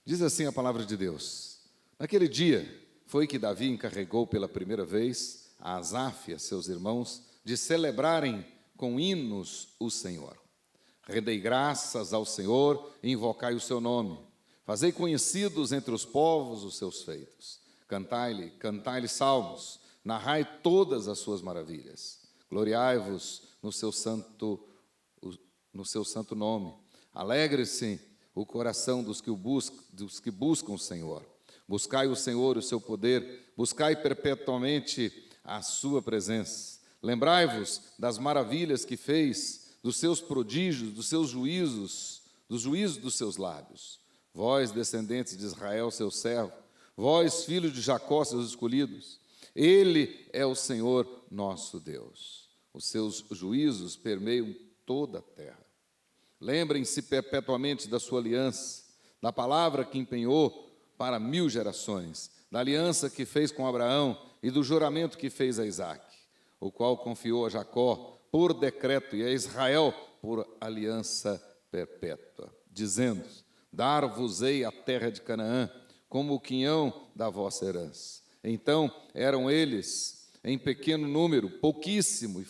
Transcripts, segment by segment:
Diz assim a palavra de Deus: naquele dia foi que Davi encarregou pela primeira vez a Asaf e a seus irmãos de celebrarem com hinos o Senhor. Rendei graças ao Senhor e invocai o seu nome. Fazei conhecidos entre os povos os seus feitos. Cantai-lhe salmos, narrai todas as suas maravilhas. Gloriai-vos no seu santo nome. Alegre-se o coração dos que buscam o Senhor. Buscai o Senhor, o seu poder, buscai perpetuamente a sua presença. Lembrai-vos das maravilhas que fez, dos seus prodígios, dos seus juízos, dos juízos dos seus lábios. Vós, descendentes de Israel, seu servo, vós, filhos de Jacó, seus escolhidos, ele é o Senhor nosso Deus. Os seus juízos permeiam toda a terra. Lembrem-se perpetuamente da sua aliança, da palavra que empenhou para 1000 gerações, da aliança que fez com Abraão e do juramento que fez a Isaque, o qual confiou a Jacó por decreto e a Israel por aliança perpétua, dizendo: dar-vos-ei a terra de Canaã, como o quinhão da vossa herança. Então eram eles em pequeno número, pouquíssimos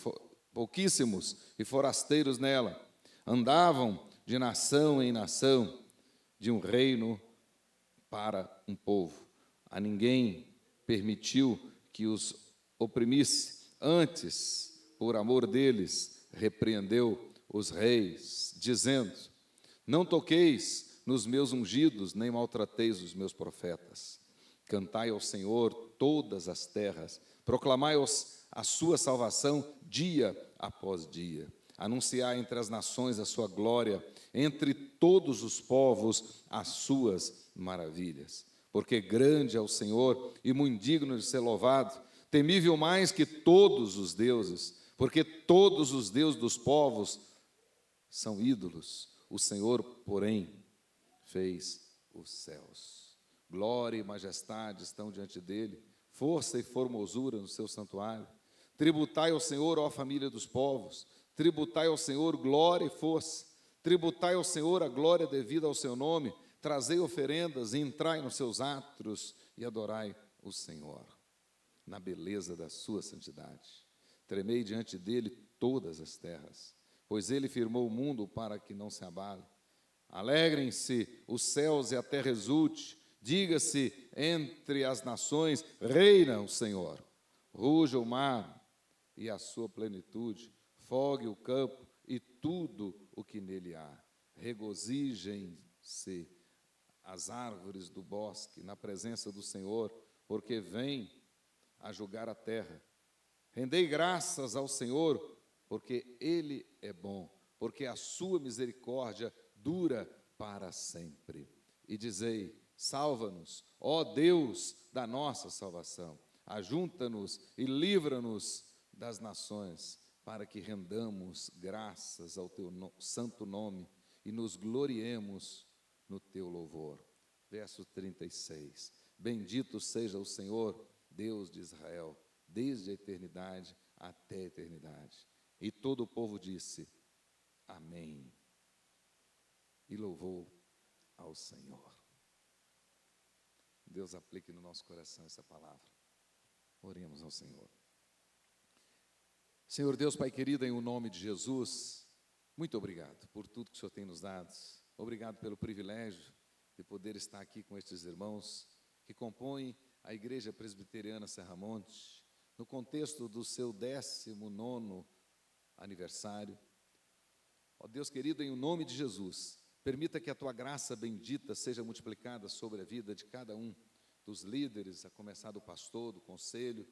e forasteiros nela. Andavam de nação em nação, de um reino para um povo. A ninguém permitiu que os oprimisse. Antes, por amor deles, repreendeu os reis, dizendo: não toqueis nos meus ungidos, nem maltrateis os meus profetas. Cantai ao Senhor todas as terras, proclamai a sua salvação dia após dia. Anunciai entre as nações a sua glória, entre todos os povos as suas maravilhas. Porque grande é o Senhor e muito digno de ser louvado, temível mais que todos os deuses, porque todos os deuses dos povos são ídolos. O Senhor, porém, fez os céus. Glória e majestade estão diante dele, força e formosura no seu santuário. Tributai ao Senhor, ó família dos povos, tributai ao Senhor glória e força, tributai ao Senhor a glória devida ao seu nome, trazei oferendas e entrai nos seus átrios e adorai o Senhor, na beleza da sua santidade. Tremei diante dele todas as terras, pois ele firmou o mundo para que não se abale. Alegrem-se os céus e a terra exulte, diga-se entre as nações, reina o Senhor. Ruja o mar e a sua plenitude, fogue o campo e tudo o que nele há. Regozijem-se as árvores do bosque na presença do Senhor, porque vem a julgar a terra. Rendei graças ao Senhor, porque ele é bom, porque a sua misericórdia dura para sempre. E dizei: salva-nos, ó Deus da nossa salvação, ajunta-nos e livra-nos das nações, para que rendamos graças ao teu santo nome e nos gloriemos no teu louvor. Verso 36. Bendito seja o Senhor, Deus de Israel, desde a eternidade até a eternidade. E todo o povo disse: amém. E louvou ao Senhor. Deus aplique no nosso coração essa palavra. Oremos ao Senhor. Senhor Deus, Pai querido, em o nome de Jesus, muito obrigado por tudo que o Senhor tem nos dado. Obrigado pelo privilégio de poder estar aqui com estes irmãos que compõem a Igreja Presbiteriana Serra Monte, no contexto do seu 19º aniversário. Ó Deus querido, em o nome de Jesus, permita que a Tua graça bendita seja multiplicada sobre a vida de cada um dos líderes, a começar do pastor, do conselho,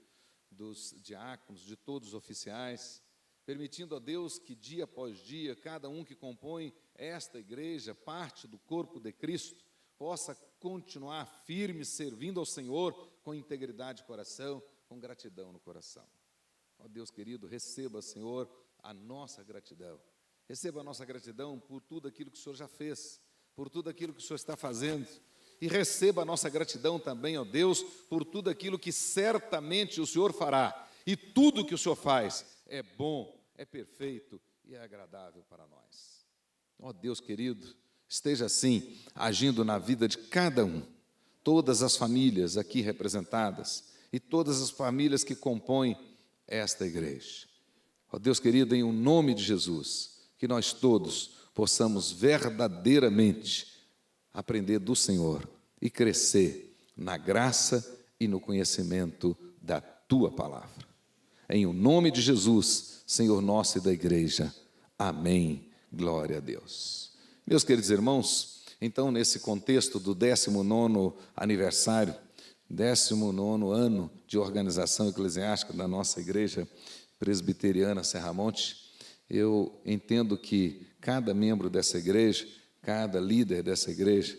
dos diáconos, de todos os oficiais, permitindo a Deus que dia após dia, cada um que compõe esta igreja, parte do corpo de Cristo, possa continuar firme, servindo ao Senhor com integridade de coração, com gratidão no coração. Ó Deus querido, receba, Senhor, a nossa gratidão. Receba a nossa gratidão por tudo aquilo que o Senhor já fez, por tudo aquilo que o Senhor está fazendo. E receba a nossa gratidão também, ó Deus, por tudo aquilo que certamente o Senhor fará. E tudo que o Senhor faz é bom, é perfeito e é agradável para nós. Ó Deus querido, esteja assim agindo na vida de cada um, todas as famílias aqui representadas e todas as famílias que compõem esta igreja. Ó Deus querido, em o nome de Jesus, que nós todos possamos verdadeiramente aprender do Senhor e crescer na graça e no conhecimento da Tua palavra. Em o nome de Jesus, Senhor nosso e da igreja. Amém. Glória a Deus. Meus queridos irmãos, então, nesse contexto do 19º aniversário, 19º ano de organização eclesiástica da nossa igreja presbiteriana Serra Monte, eu entendo que cada membro dessa igreja, cada líder dessa igreja,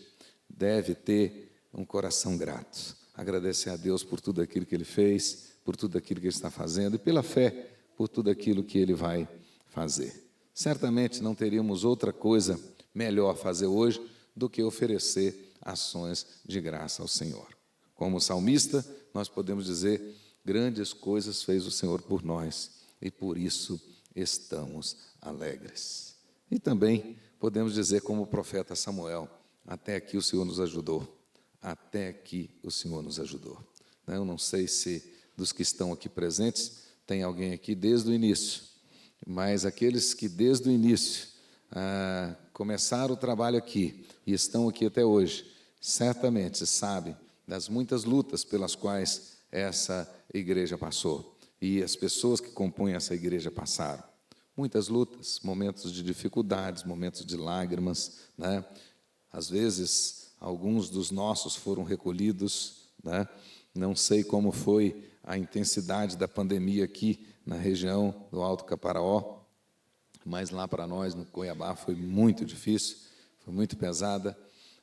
deve ter um coração grato. Agradecer a Deus por tudo aquilo que Ele fez, por tudo aquilo que Ele está fazendo e pela fé, por tudo aquilo que Ele vai fazer. Certamente não teríamos outra coisa melhor a fazer hoje do que oferecer ações de graça ao Senhor. Como salmista, nós podemos dizer: grandes coisas fez o Senhor por nós e por isso estamos alegres. E também podemos dizer, como o profeta Samuel: até aqui o Senhor nos ajudou, até aqui o Senhor nos ajudou. Eu não sei se dos que estão aqui presentes tem alguém aqui desde o início, mas aqueles que desde o início começaram o trabalho aqui e estão aqui até hoje, certamente sabem das muitas lutas pelas quais essa igreja passou e as pessoas que compõem essa igreja passaram. Muitas lutas, momentos de dificuldades, momentos de lágrimas, né? Às vezes, alguns dos nossos foram recolhidos, né? Não sei como foi a intensidade da pandemia aqui na região do Alto Caparaó, mas lá para nós, no Cuiabá, foi muito difícil, foi muito pesada.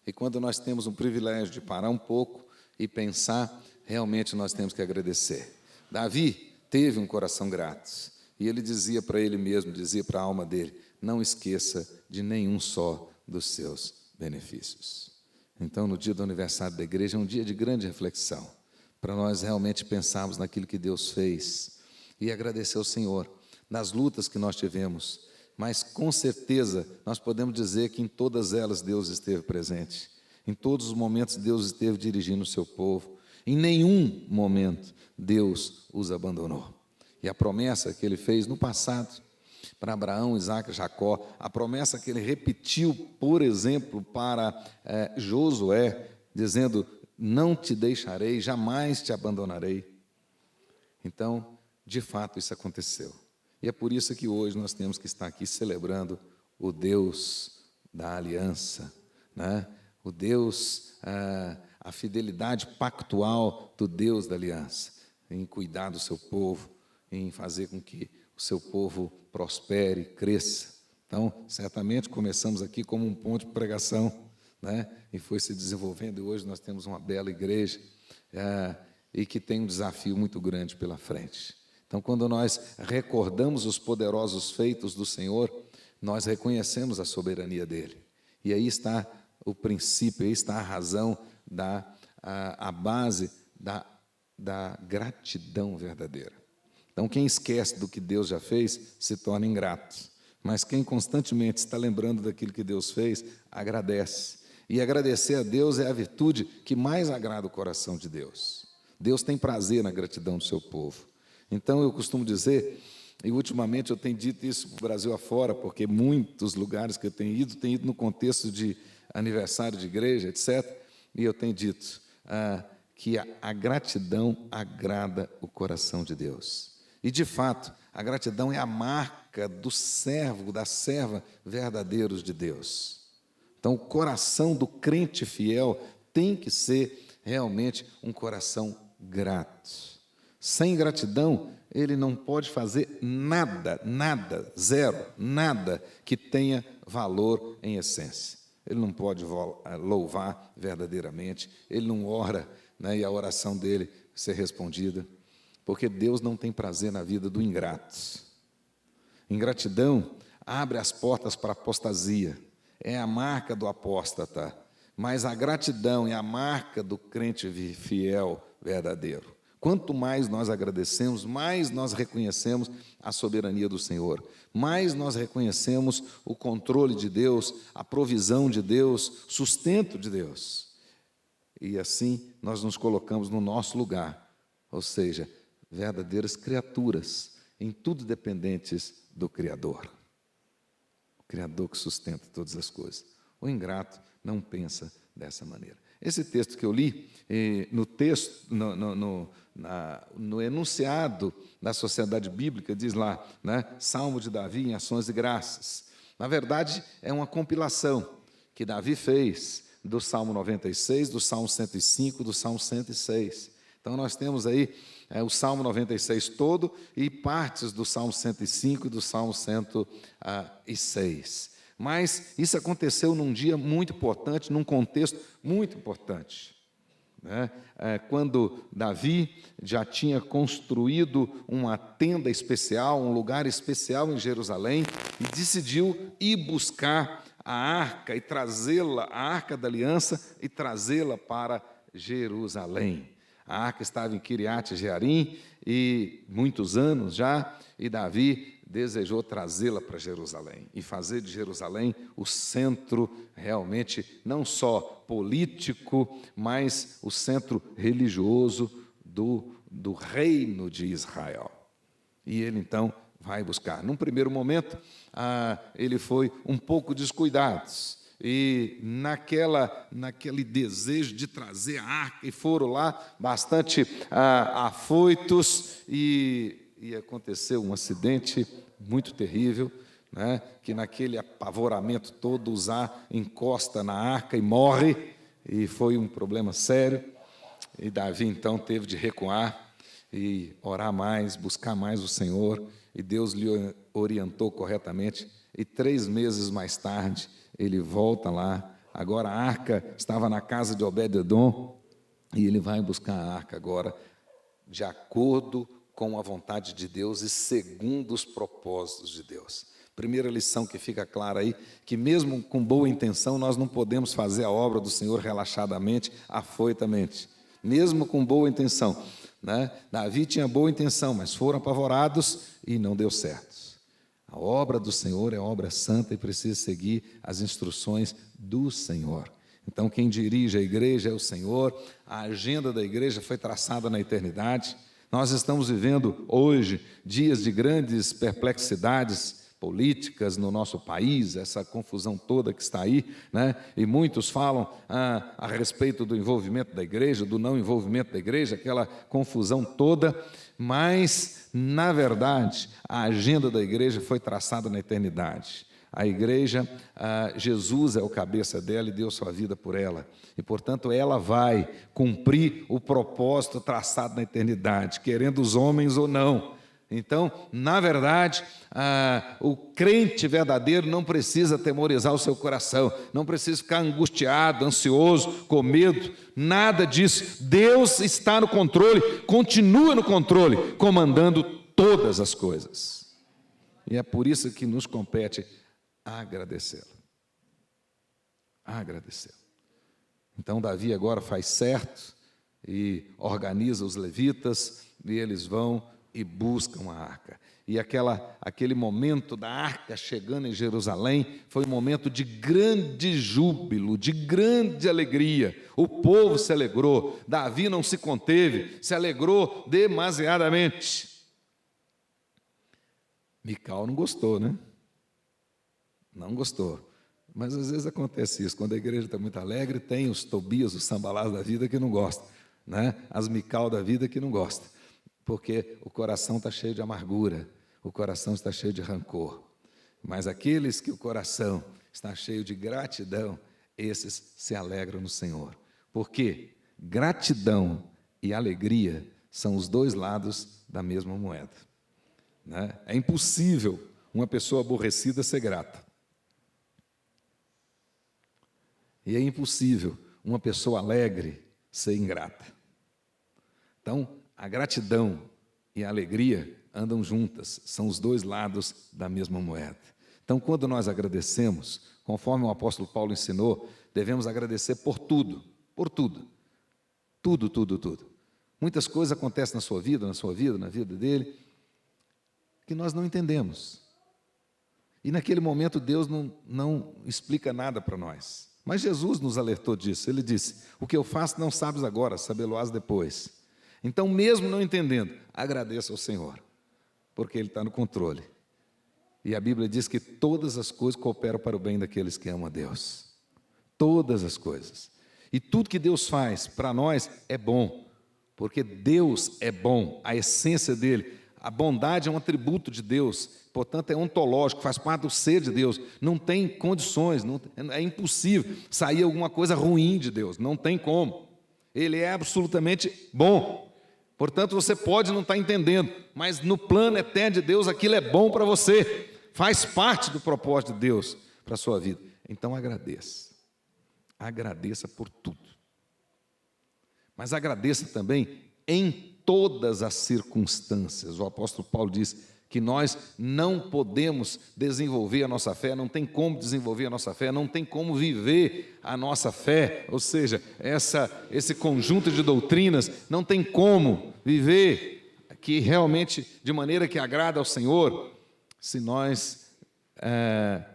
E quando nós temos um privilégio de parar um pouco e pensar, realmente nós temos que agradecer. Davi teve um coração grato, e ele dizia para ele mesmo, dizia para a alma dele: não esqueça de nenhum só dos seus benefícios. Então, no dia do aniversário da igreja, é um dia de grande reflexão, para nós realmente pensarmos naquilo que Deus fez e agradecer ao Senhor nas lutas que nós tivemos, mas com certeza nós podemos dizer que em todas elas Deus esteve presente, em todos os momentos Deus esteve dirigindo o seu povo, em nenhum momento Deus os abandonou. E a promessa que Ele fez no passado para Abraão, Isaque e Jacó, a promessa que Ele repetiu, por exemplo, para Josué, dizendo: não te deixarei, jamais te abandonarei. Então, de fato, isso aconteceu. E é por isso que hoje nós temos que estar aqui celebrando o Deus da aliança, né? O Deus, a fidelidade pactual do Deus da aliança, em cuidar do seu povo, em fazer com que o seu povo prospere, cresça. Então, certamente começamos aqui como um ponto de pregação, né? E foi se desenvolvendo, e hoje nós temos uma bela igreja e que tem um desafio muito grande pela frente. Então, quando nós recordamos os poderosos feitos do Senhor, nós reconhecemos a soberania dEle. E aí está o princípio, aí está a razão, a base da gratidão verdadeira. Então, quem esquece do que Deus já fez, se torna ingrato. Mas quem constantemente está lembrando daquilo que Deus fez, agradece. E agradecer a Deus é a virtude que mais agrada o coração de Deus. Deus tem prazer na gratidão do seu povo. Então, eu costumo dizer, e ultimamente eu tenho dito isso para o Brasil afora, porque muitos lugares que eu tenho ido no contexto de aniversário de igreja, etc., e eu tenho dito que a gratidão agrada o coração de Deus. E, de fato, a gratidão é a marca do servo, da serva verdadeiros de Deus. Então, o coração do crente fiel tem que ser realmente um coração grato. Sem gratidão, ele não pode fazer nada, zero, nada que tenha valor em essência. Ele não pode louvar verdadeiramente, ele não ora, né, e a oração dele ser respondida, porque Deus não tem prazer na vida do ingrato. Ingratidão abre as portas para a apostasia, é a marca do apóstata, mas a gratidão é a marca do crente fiel verdadeiro. Quanto mais nós agradecemos, mais nós reconhecemos a soberania do Senhor, mais nós reconhecemos o controle de Deus, a provisão de Deus, sustento de Deus. E assim nós nos colocamos no nosso lugar, ou seja, verdadeiras criaturas, em tudo dependentes do Criador. O Criador que sustenta todas as coisas. O ingrato não pensa dessa maneira. Esse texto que eu li, no texto, no enunciado da Sociedade Bíblica, diz lá, né, Salmo de Davi em ações de graças. Na verdade, é uma compilação que Davi fez do Salmo 96, do Salmo 105, do Salmo 106. Então, nós temos aí o Salmo 96 todo e partes do Salmo 105 e do Salmo 106. Mas isso aconteceu num dia muito importante, num contexto muito importante, né? Quando Davi já tinha construído uma tenda especial, um lugar especial em Jerusalém, e decidiu ir buscar a arca e trazê-la, a arca da aliança, e trazê-la para Jerusalém. A arca estava em Quiriate Jearim, e muitos anos já, e Davi desejou trazê-la para Jerusalém e fazer de Jerusalém o centro realmente não só político, mas o centro religioso do reino de Israel. E ele então vai buscar. Num primeiro momento, ele foi um pouco descuidado. E naquele desejo de trazer a arca, e foram lá bastante afoitos, e aconteceu um acidente muito terrível, né, que naquele apavoramento todo Uzá encosta na arca e morre, e foi um problema sério, e Davi então teve de recuar e orar mais, buscar mais o Senhor, e Deus lhe orientou corretamente, e 3 meses mais tarde ele volta lá. Agora a arca estava na casa de Obed-edom, e ele vai buscar a arca agora de acordo com a vontade de Deus e segundo os propósitos de Deus. Primeira lição que fica clara aí, que mesmo com boa intenção, nós não podemos fazer a obra do Senhor relaxadamente, afoitamente. Mesmo com boa intenção, né? Davi tinha boa intenção, mas foram apavorados e não deu certo. A obra do Senhor é obra santa e precisa seguir as instruções do Senhor. Então, quem dirige a igreja é o Senhor, a agenda da igreja foi traçada na eternidade. Nós estamos vivendo hoje dias de grandes perplexidades políticas no nosso país, essa confusão toda que está aí, né? E muitos falam a respeito do envolvimento da igreja, do não envolvimento da igreja, aquela confusão toda, mas, na verdade, a agenda da igreja foi traçada na eternidade. A igreja, Jesus é o cabeça dela e deu sua vida por ela. E, portanto, ela vai cumprir o propósito traçado na eternidade, querendo os homens ou não. Então, na verdade, o crente verdadeiro não precisa temorizar o seu coração, não precisa ficar angustiado, ansioso, com medo, nada disso. Deus está no controle, continua no controle, comandando todas as coisas. E é por isso que nos compete agradecê-lo. Agradecê-lo. Então, Davi agora faz certo e organiza os levitas, e eles vão e buscam a arca. E aquele momento da arca chegando em Jerusalém foi um momento de grande júbilo, de grande alegria. O povo se alegrou, Davi não se conteve, se alegrou demasiadamente. Mical não gostou, né? Não gostou. Mas às vezes acontece isso, quando a igreja está muito alegre, tem os Tobias, os Sambalás da vida que não gostam, né? As Mical da vida que não gostam, porque o coração está cheio de amargura, o coração está cheio de rancor. Mas aqueles que o coração está cheio de gratidão, esses se alegram no Senhor. Porque gratidão e alegria são os dois lados da mesma moeda, né? É impossível uma pessoa aborrecida ser grata. E é impossível uma pessoa alegre ser ingrata. Então, a gratidão e a alegria andam juntas, são os dois lados da mesma moeda. Então, quando nós agradecemos, conforme o apóstolo Paulo ensinou, devemos agradecer por tudo, por tudo. Tudo, tudo, tudo. Muitas coisas acontecem na sua vida, na vida dele, que nós não entendemos. E naquele momento Deus não explica nada para nós. Mas Jesus nos alertou disso. Ele disse: o que eu faço não sabes agora, sabê-lo-ás depois. Então, mesmo não entendendo, agradeça ao Senhor, porque Ele está no controle. E a Bíblia diz que todas as coisas cooperam para o bem daqueles que amam a Deus. Todas as coisas. E tudo que Deus faz para nós é bom, porque Deus é bom, a essência dele. A bondade é um atributo de Deus, portanto é ontológico, faz parte do ser de Deus. Não tem condições, é impossível sair alguma coisa ruim de Deus, não tem como. Ele é absolutamente bom. Portanto, você pode não estar entendendo, mas no plano eterno de Deus, aquilo é bom para você. Faz parte do propósito de Deus para a sua vida. Então agradeça. Agradeça por tudo. Mas agradeça também em todas as circunstâncias. O apóstolo Paulo diz que nós não podemos desenvolver a nossa fé, não tem como desenvolver a nossa fé, não tem como viver a nossa fé, ou seja, esse conjunto de doutrinas, não tem como viver que realmente de maneira que agrada ao Senhor, se nós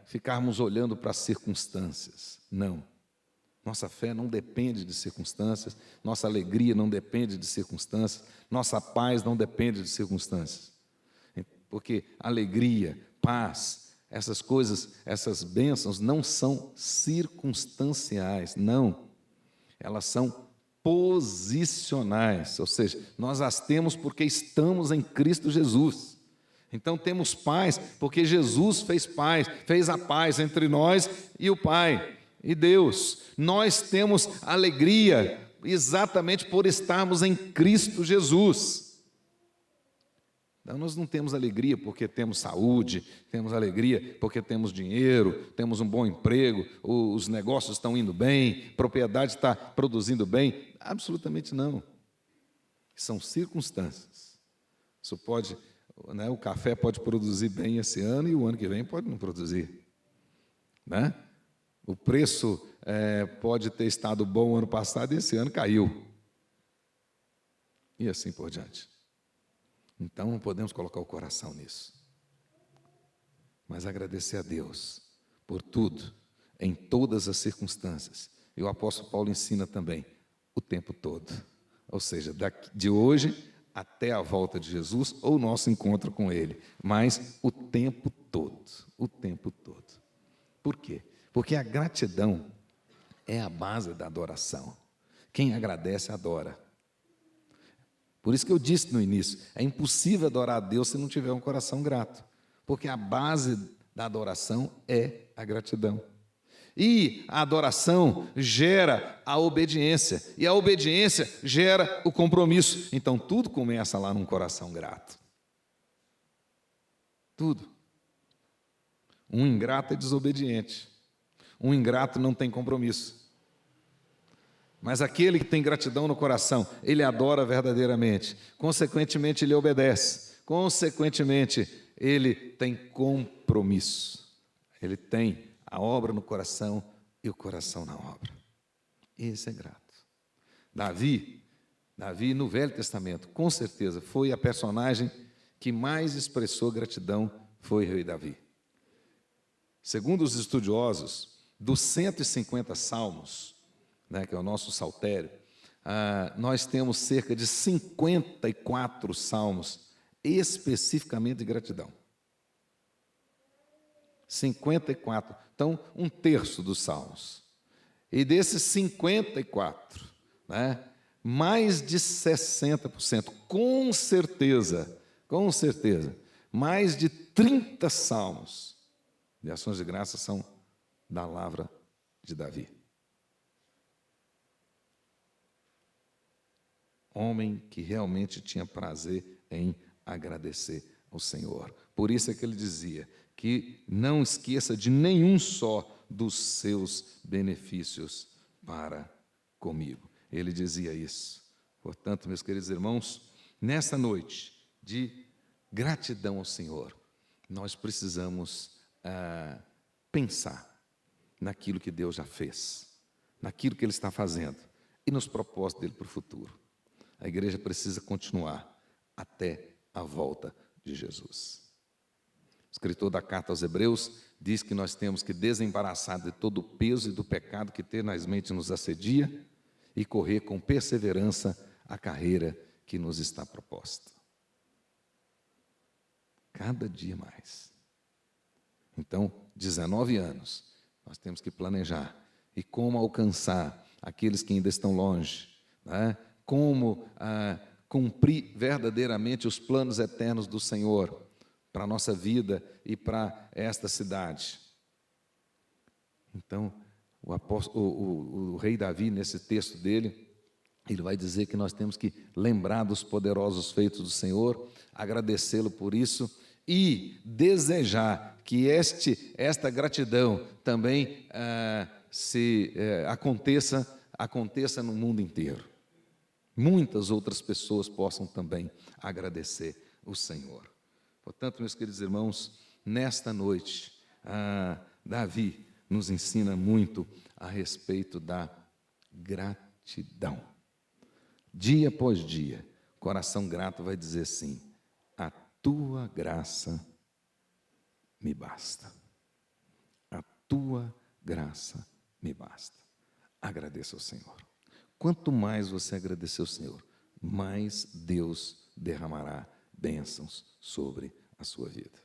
ficarmos olhando para as circunstâncias. Não. Nossa fé não depende de circunstâncias, nossa alegria não depende de circunstâncias, nossa paz não depende de circunstâncias. Porque alegria, paz, essas coisas, essas bênçãos não são circunstanciais, não. Elas são posicionais, ou seja, nós as temos porque estamos em Cristo Jesus. Então temos paz porque Jesus fez a paz entre nós e o Pai. E Deus, nós temos alegria exatamente por estarmos em Cristo Jesus. Então, nós não temos alegria porque temos saúde, temos alegria porque temos dinheiro, temos um bom emprego, os negócios estão indo bem, a propriedade está produzindo bem. Absolutamente não. São circunstâncias. Isso pode, o café pode produzir bem esse ano e o ano que vem pode não produzir, né? O preço pode ter estado bom ano passado e esse ano caiu. E assim por diante. Então não podemos colocar o coração nisso. Mas agradecer a Deus por tudo, em todas as circunstâncias. E o apóstolo Paulo ensina também o tempo todo. Ou seja, de hoje até a volta de Jesus ou o nosso encontro com Ele. Mas o tempo todo. O tempo todo. Por quê? Porque a gratidão é a base da adoração. Quem agradece, adora. Por isso que eu disse no início, é impossível adorar a Deus se não tiver um coração grato. Porque a base da adoração é a gratidão. E a adoração gera a obediência. E a obediência gera o compromisso. Então tudo começa lá num coração grato. Tudo. Um ingrato é desobediente. Um ingrato não tem compromisso. Mas aquele que tem gratidão no coração, ele adora verdadeiramente. Consequentemente, ele obedece. Consequentemente, ele tem compromisso. Ele tem a obra no coração e o coração na obra. Esse é grato. Davi no Velho Testamento, com certeza, foi a personagem que mais expressou gratidão, foi o rei Davi. Segundo os estudiosos, dos 150 salmos, que é o nosso saltério, nós temos cerca de 54 salmos especificamente de gratidão. 54. Então, um terço dos salmos. E desses 54, mais de 60%, com certeza, mais de 30 salmos de ações de graça são da lavra de Davi. Homem que realmente tinha prazer em agradecer ao Senhor. Por isso é que ele dizia que não esqueça de nenhum só dos seus benefícios para comigo. Ele dizia isso. Portanto, meus queridos irmãos, nessa noite de gratidão ao Senhor, nós precisamos pensar naquilo que Deus já fez, naquilo que Ele está fazendo e nos propósitos dele para o futuro. A igreja precisa continuar até a volta de Jesus. O escritor da carta aos Hebreus diz que nós temos que desembaraçar de todo o peso e do pecado que tenazmente nos assedia e correr com perseverança a carreira que nos está proposta. Cada dia mais. Então, 19 anos, nós temos que planejar. E como alcançar aqueles que ainda estão longe, né? Como cumprir verdadeiramente os planos eternos do Senhor para a nossa vida e para esta cidade. Então, o rei Davi, nesse texto dele, ele vai dizer que nós temos que lembrar dos poderosos feitos do Senhor, agradecê-lo por isso e desejar que esta gratidão também aconteça no mundo inteiro. Muitas outras pessoas possam também agradecer o Senhor. Portanto, meus queridos irmãos, nesta noite, Davi nos ensina muito a respeito da gratidão. Dia após dia, coração grato vai dizer assim: a tua graça me basta. A tua graça me basta. Agradeça ao Senhor. Quanto mais você agradecer ao Senhor, mais Deus derramará bênçãos sobre a sua vida.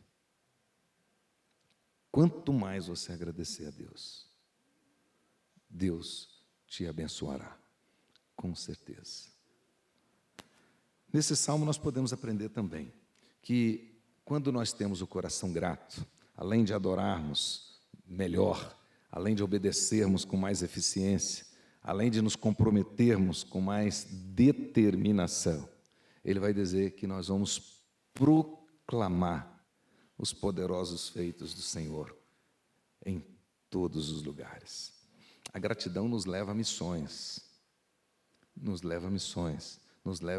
Quanto mais você agradecer a Deus, Deus te abençoará, com certeza. Nesse salmo nós podemos aprender também que quando nós temos o coração grato, além de adorarmos melhor, além de obedecermos com mais eficiência, além de nos comprometermos com mais determinação, ele vai dizer que nós vamos proclamar os poderosos feitos do Senhor em todos os lugares. A gratidão nos leva a missões, nos leva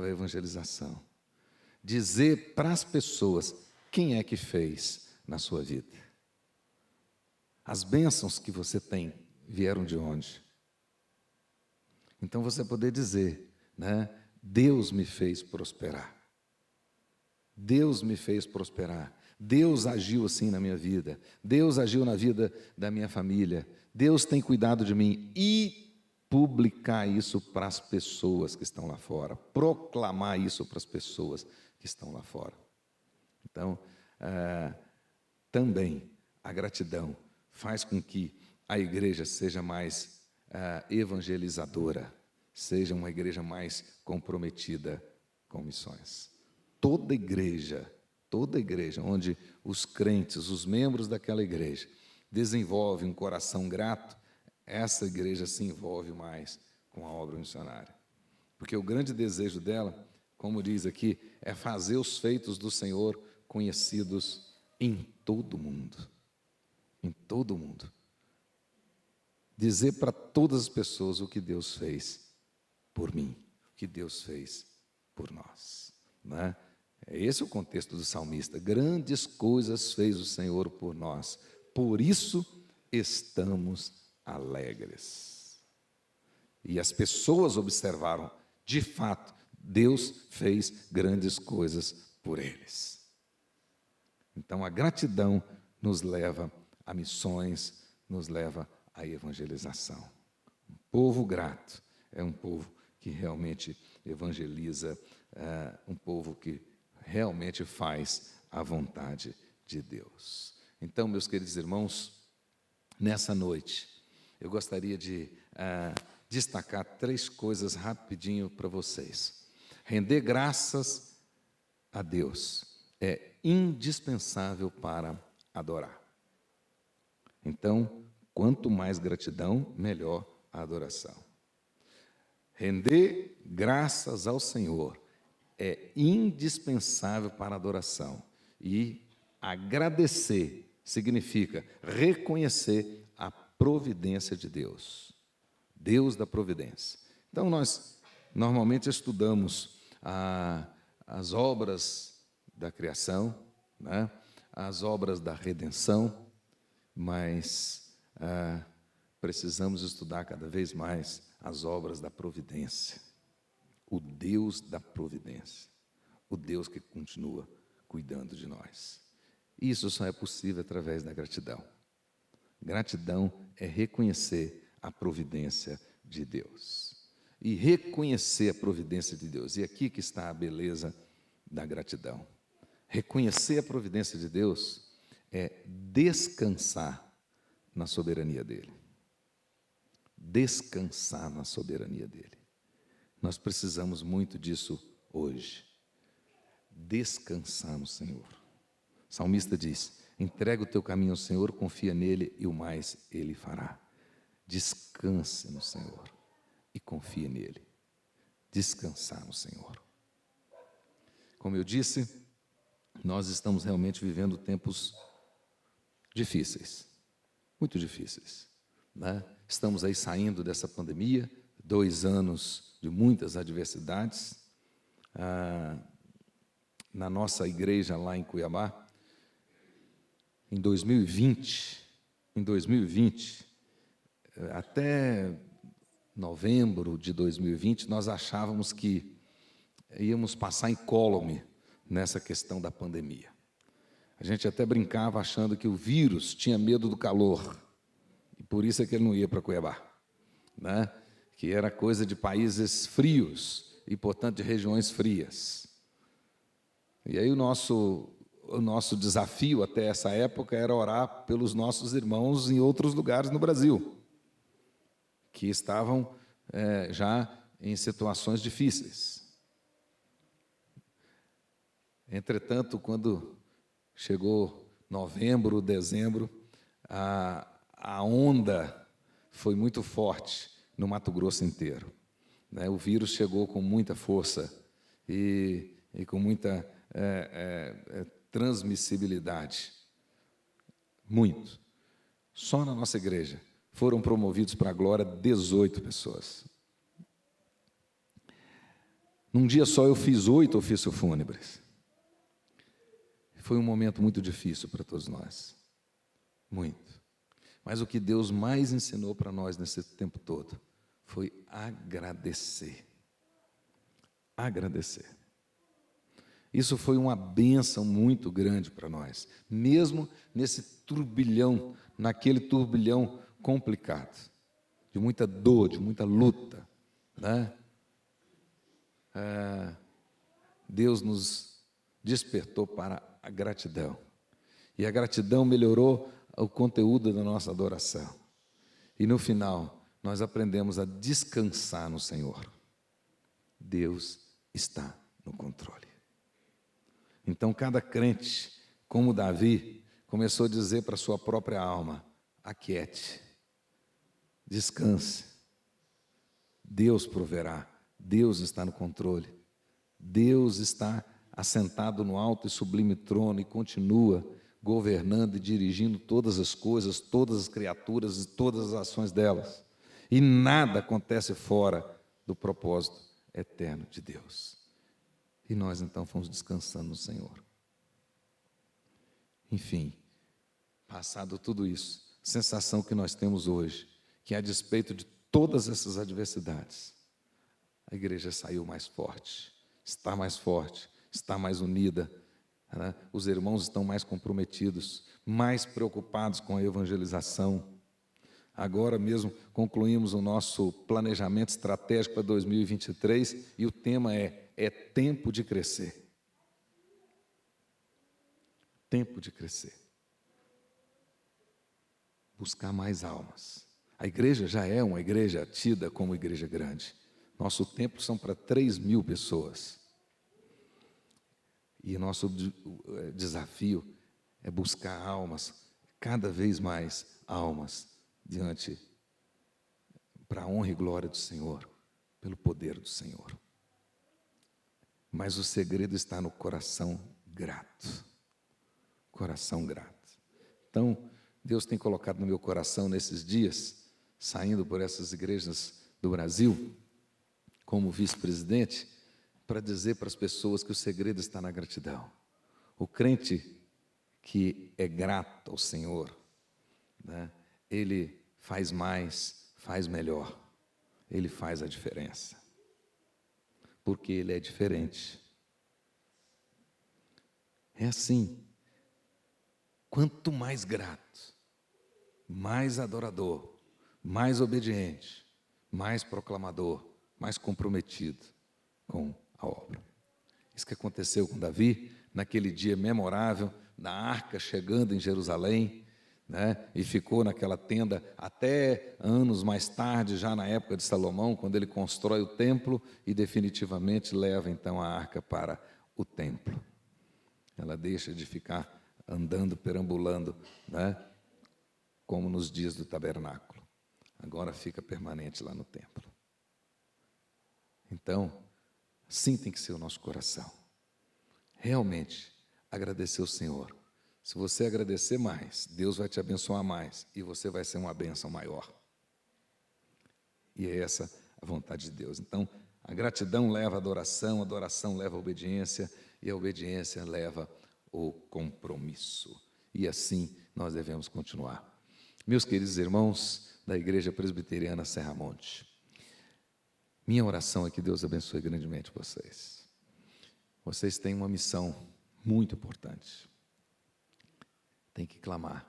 à evangelização. Dizer para as pessoas quem é que fez na sua vida. As bênçãos que você tem vieram de onde? Então você poder dizer, né? Deus me fez prosperar. Deus me fez prosperar. Deus agiu assim na minha vida. Deus agiu na vida da minha família. Deus tem cuidado de mim. E publicar isso para as pessoas que estão lá fora. Proclamar isso para as pessoas que estão lá fora. Então, também a gratidão faz com que a igreja seja mais evangelizadora, seja uma igreja mais comprometida com missões. Toda igreja onde os crentes, os membros daquela igreja, desenvolvem um coração grato, essa igreja se envolve mais com a obra missionária. Porque o grande desejo dela, como diz aqui, é fazer os feitos do Senhor conhecidos em todo o mundo. Em todo o mundo. Dizer para todas as pessoas o que Deus fez por mim, o que Deus fez por nós. Não é? Esse é o contexto do salmista. Grandes coisas fez o Senhor por nós, por isso estamos alegres. E as pessoas observaram, de fato, Deus fez grandes coisas por eles. Então a gratidão nos leva a missões, nos leva à evangelização. Um povo grato é um povo que realmente evangeliza, um povo que realmente faz a vontade de Deus. Então, meus queridos irmãos, nessa noite, eu gostaria de destacar 3 coisas rapidinho para vocês. Render graças a Deus é indispensável para adorar. Então, quanto mais gratidão, melhor a adoração. Render graças ao Senhor é indispensável para a adoração. E agradecer significa reconhecer a providência de Deus. Deus da providência. Então, nós normalmente estudamos as obras da criação, né? As obras da redenção, mas precisamos estudar cada vez mais as obras da providência. o Deus da providência, o Deus que continua cuidando de nós. Isso só é possível através da gratidão. Gratidão é reconhecer a providência de Deus. E reconhecer a providência de Deus. E aqui que está a beleza da gratidão. Reconhecer a providência de Deus é descansar na soberania dEle. Descansar na soberania dEle. Nós precisamos muito disso hoje. Descansar no Senhor. O salmista diz: entrega o teu caminho ao Senhor, confia nele e o mais Ele fará. Descanse no Senhor e confie nele. Descansar no Senhor. Como eu disse, nós estamos realmente vivendo tempos difíceis, muito difíceis, né? Estamos aí saindo dessa pandemia, 2 anos de muitas adversidades. Na nossa igreja lá em Cuiabá, em 2020, até novembro de 2020, nós achávamos que íamos passar incólume nessa questão da pandemia. A gente até brincava achando que o vírus tinha medo do calor, e por isso é que ele não ia para Cuiabá, né? Que era coisa de países frios e, portanto, de regiões frias. E aí o nosso desafio até essa época era orar pelos nossos irmãos em outros lugares no Brasil, que estavam já em situações difíceis. Entretanto, quando chegou novembro, dezembro, a onda foi muito forte no Mato Grosso inteiro, né? O vírus chegou com muita força e com muita transmissibilidade. Muito. Só na nossa igreja foram promovidos para a glória 18 pessoas. Num dia só eu fiz 8 ofícios fúnebres. Foi um momento muito difícil para todos nós. Muito. Mas o que Deus mais ensinou para nós nesse tempo todo foi agradecer. Agradecer. Isso foi uma bênção muito grande para nós, mesmo nesse turbilhão, naquele turbilhão complicado, de muita dor, de muita luta, né? Deus nos despertou para a gratidão, e a gratidão melhorou o conteúdo da nossa adoração, e no final nós aprendemos a descansar no Senhor. Deus está no controle. Então, cada crente, como Davi, começou a dizer para a sua própria alma: aquiete, descanse, Deus proverá, Deus está no controle, Deus está assentado no alto e sublime trono e continua governando e dirigindo todas as coisas, todas as criaturas e todas as ações delas. E nada acontece fora do propósito eterno de Deus. E nós, então, fomos descansando no Senhor. Enfim, passado tudo isso, a sensação que nós temos hoje, que a despeito de todas essas adversidades, a igreja saiu mais forte, está mais unida, né? Os irmãos estão mais comprometidos, mais preocupados com a evangelização. Agora mesmo concluímos o nosso planejamento estratégico para 2023 e o tema é tempo de crescer. Tempo de crescer. Buscar mais almas. A igreja já é uma igreja tida como igreja grande. Nosso templo são para 3.000 pessoas. E nosso desafio é buscar almas, cada vez mais almas, para a honra e glória do Senhor, pelo poder do Senhor. Mas o segredo está no coração grato. Coração grato. Então, Deus tem colocado no meu coração nesses dias, saindo por essas igrejas do Brasil, como vice-presidente, para dizer para as pessoas que o segredo está na gratidão. O crente que é grato ao Senhor, né, ele faz mais, faz melhor, ele faz a diferença. porque Ele é diferente. É assim. Quanto mais grato, mais adorador, mais obediente, mais proclamador, mais comprometido com a obra. Isso que aconteceu com Davi, naquele dia memorável, da arca chegando em Jerusalém, né? E ficou naquela tenda até anos mais tarde, já na época de Salomão, quando ele constrói o templo e definitivamente leva então a arca para o templo. Ela deixa de ficar andando, perambulando, né? Como nos dias do tabernáculo. Agora fica permanente lá no templo. Então, assim tem que ser o nosso coração. Realmente, agradecer o Senhor. Se você agradecer mais, Deus vai te abençoar mais e você vai ser uma bênção maior. E é essa a vontade de Deus. Então, a gratidão leva a adoração leva a obediência e a obediência leva o compromisso. E assim nós devemos continuar. Meus queridos irmãos da Igreja Presbiteriana Serra Monte, minha oração é que Deus abençoe grandemente vocês. Vocês têm uma missão muito importante. Tem que clamar,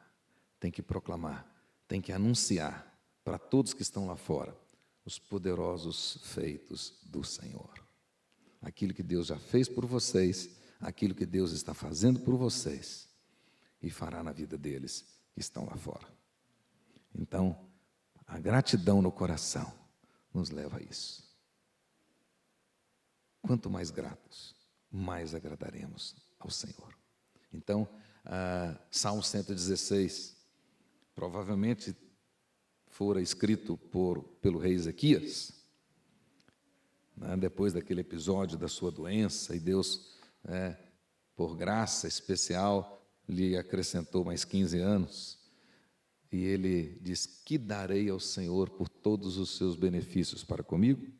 tem que proclamar, tem que anunciar para todos que estão lá fora os poderosos feitos do Senhor. Aquilo que Deus já fez por vocês, aquilo que Deus está fazendo por vocês e fará na vida deles que estão lá fora. Então, a gratidão no coração nos leva a isso. Quanto mais gratos, mais agradaremos ao Senhor. Então, Salmo 116, provavelmente fora escrito pelo rei Ezequias, né, depois daquele episódio da sua doença, e Deus, por graça especial, lhe acrescentou mais 15 anos, e ele diz: que darei ao Senhor por todos os seus benefícios para comigo?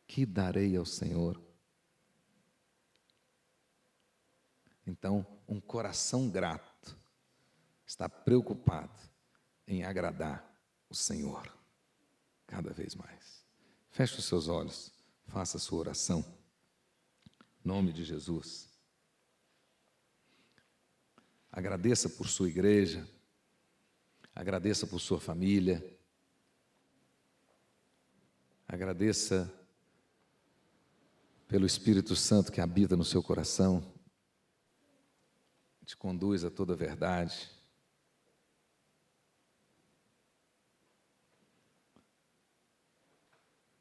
Que darei ao Senhor? Então, um coração grato está preocupado em agradar o Senhor cada vez mais. Feche os seus olhos, faça a sua oração. Em nome de Jesus. Agradeça por sua igreja, agradeça por sua família, agradeça pelo Espírito Santo que habita no seu coração, te conduz a toda a verdade.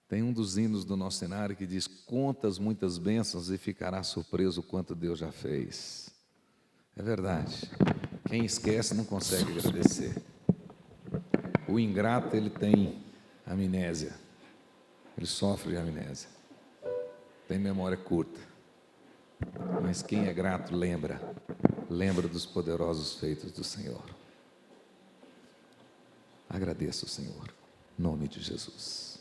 Tem um dos hinos do nosso cenário que diz: contas muitas bênçãos e ficará surpreso o quanto Deus já fez. É verdade. Quem esquece não consegue agradecer. O ingrato, ele tem amnésia. Ele sofre de amnésia. Tem memória curta. Mas quem é grato lembra dos poderosos feitos do Senhor. Agradeça o Senhor, em nome de Jesus.